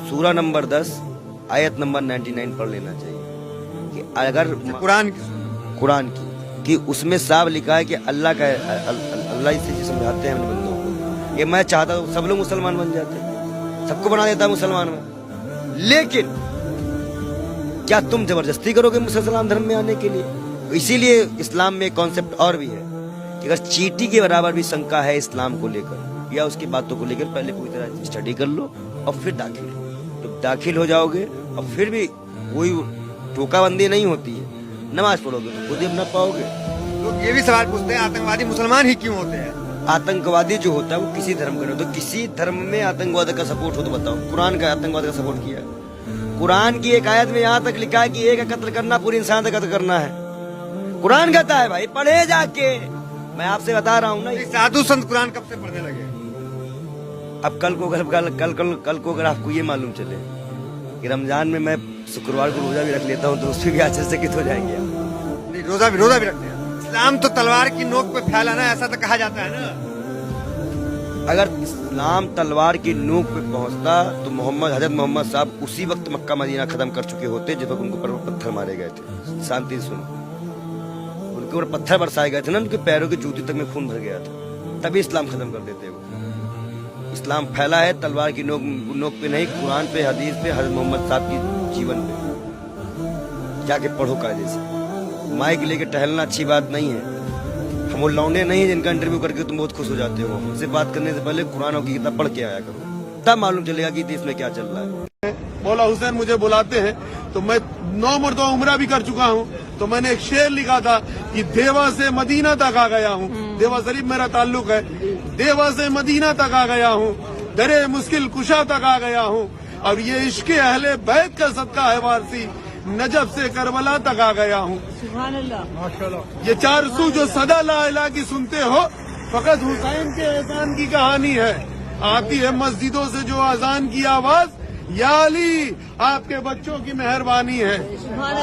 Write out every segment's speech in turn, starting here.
सूरा नंबर 10 आयत नंबर 99 पढ़ लेना चाहिए कि अगर कुरान की कि उसमें साफ लिखा है कि अल्लाह से समझाते हैं अपने बंदों को कि मैं चाहता हूँ सब लोग मुसलमान बन जाते, सबको बना देता मुसलमान में, लेकिन क्या तुम जबरदस्ती करोगे मुसलमान धर्म में आने के लिए? इसीलिए इस्लाम में कॉन्सेप्ट और भी है कि अगर चींटी के बराबर भी शंका है इस्लाम को लेकर या उसकी बातों को लेकर, पहले पूरी तरह स्टडी कर लो और फिर दाखिल हो। जब दाखिल हो जाओगे और फिर भी कोई टोकाबंदी नहीं होती है, नमाज पढ़ोगे तो खुद ही अपना पाओगे। लोग ये भी सवाल पूछते हैं आतंकवादी मुसलमान ही क्यों होते हैं? आतंकवादी जो होता है वो किसी धर्म का, तो किसी धर्म में आतंकवाद का सपोर्ट हो तो बताओ। कुरान का आतंकवाद का सपोर्ट किया? कुरान की एक आयत में यहाँ तक लिखा है कि एक का कत्ल करना पूरी इंसान का कत्ल करना है। कुरान कहता है भाई, पढ़े जाके। मैं आपसे बता रहा हूँ ना, साधु संत कुरान कब से पढ़ने लगे? अब कल को अगर आपको ये मालूम चले कि रमजान में मैं शुक्रवार को रोजा भी रख लेता हूँ तो उसमें भी आश्चर्यचकित हो जाएंगे। नहीं, रोजा भी रखते हैं। इस्लाम तो तलवार की नोक पे फैला ना, ऐसा तो कहा जाता है ना। अगर इस्लाम तलवार की नोक पे पहुंचता तो हजरत मोहम्मद साहब उसी वक्त मक्का मदीना खत्म कर चुके होते जिस वक्त उनको पर पत्थर मारे गए थे। शांति सुनो, उनके ऊपर पत्थर बरसाए गए थे ना, उनके पैरों की जूती तक में खून भर गया था, तभी इस्लाम खत्म कर देते वो। इस्लाम फैला है तलवार की नोक पे नहीं, कुरान पे, हदीस पे, हजरत मोहम्मद साहब की जीवन पे जाके पढ़ो कायदे से। माइक लेके टहलना अच्छी बात नहीं है। हम वो लौंडे नहीं है जिनका इंटरव्यू करके तुम बहुत खुश हो जाते हो। हमसे बात करने से पहले कुरान की किताब पढ़ के आया करो, तब मालूम चलेगा कि देश में क्या चल रहा है। मौला हुसैन मुझे बुलाते हैं तो मैं 9 मरतबा उम्रा भी कर चुका हूँ, तो मैंने एक शेर लिखा था कि देवा से मदीना तक आ गया हूँ। देवा शरीफ मेरा ताल्लुक है। देवा से मदीना तक आ गया हूँ, दरे मुश्किल कुशा तक आ गया हूँ, और ये इश्क अहले बैत का सदका है वारसी, नजफ से करबला तक आ गया हूँ। ये 4 सू जो सदा ला इलाहा की सुनते हो, फकत हुसैन के एहसान की कहानी है। आती है मस्जिदों से जो अजान की आवाज, या अली आपके बच्चों की मेहरबानी है।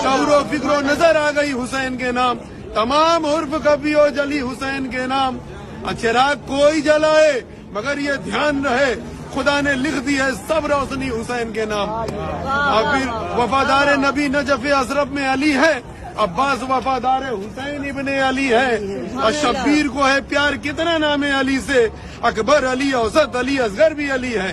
शौरो फिक्रो नजर आ गई हुसैन के नाम, तमाम उर्फ कबियो जली हुसैन के नाम। चिराग कोई जलाए मगर ये ध्यान रहे, खुदा ने लिख दी है सब रोशनी हुसैन के नाम। और फिर वफादार नबी नजफ अशरफ में अली है, अब्बास वफादार हुसैन इब्ने अली है, और शब्बीर को है प्यार कितना नाम है अली से, अकबर अली, औसत अली, असगर भी अली है।